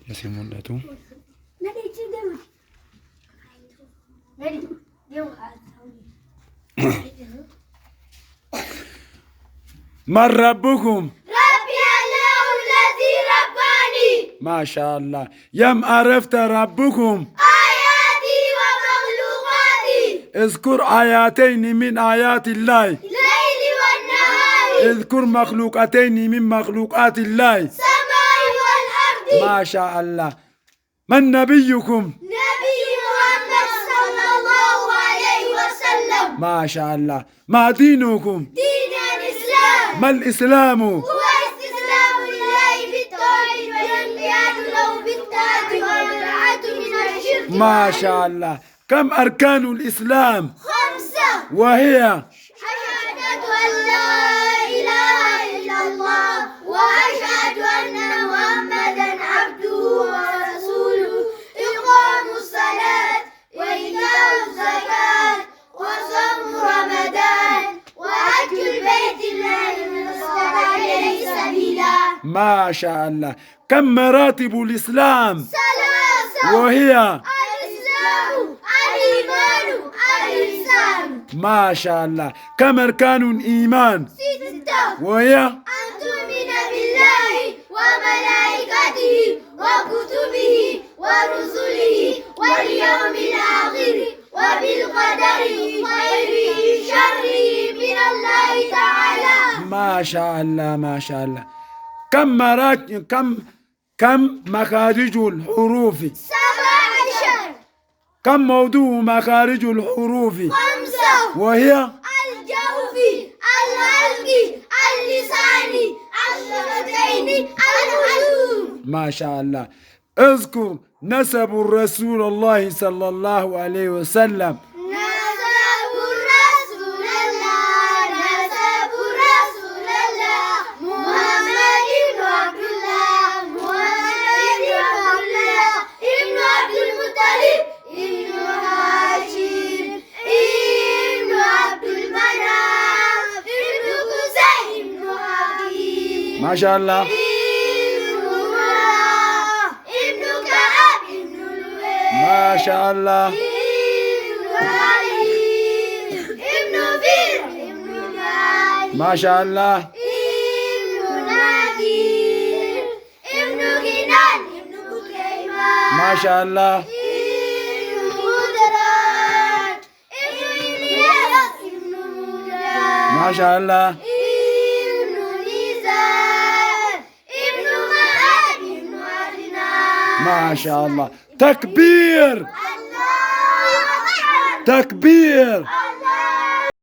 يسمون لاتو من ربكم؟ ربي الله الذي رباني. ما شاء الله. يم عرفت ربكم؟ آياتي ومخلوقاتي. اذكر آياتين من آيات الله. الليل والنهار. اذكر مخلوقتين من مخلوقات الله. السماء والأرض. ما شاء الله. من نبيكم؟ نبي محمد صلى الله عليه وسلم. ما شاء الله. ما دينكم؟ دين الإسلام. ما الإسلام؟ هو استسلام لله بالتوحيد والانقياد له بالطاعة والبراءة من الشرك. ما شاء الله. كم أركان الإسلام؟ 5. وهي؟ أشهد أن لا إله إلا الله وأشهد أن محمدا عبده ورسوله. إقام الصلاة وإيتاء الزكاة وصوم رمضان وحج البيت الله من استطاع إليه سبيلا. ما شاء الله. كم مراتب الإسلام؟ 3. وهي؟ الإسلام الإيمان الإحسان. ما شاء الله. كم أركان الإيمان؟ 6. وهي؟ أن تؤمن بالله وملائكته وكتبه ورسله واليوم الآخر وبالقدر خيره شره من الله تعالى. ما شاء الله. ما شاء الله. كم مخارج الحروف؟ 17. كم موضوع مخارج الحروف؟ 5. وهي؟ الجوف الحلق اللسان الشفتين الحلق. ما شاء الله. اذكر نسب الرسول الله صلى الله عليه وسلم. نسب رسول الله نسب رسول الله محمد بن عبد الله محمد بن عبد الله ابن عبد المطلب ابن هاشم ابن عبد المناف ابن قصي ابن حكيم. ما شاء الله. ابن كعب ابن لؤي. ما شاء الله. ابن فير ابن جاي. ما شاء الله. ابن نادر ابن كنان ابن بكيمان. ما شاء الله. ابن مدرك ابن إلياس ابن مدرك. ما شاء الله. ابن نزار ابن معاذ ابن عدنان. ما شاء الله. تكبير الله أكبر. تكبير.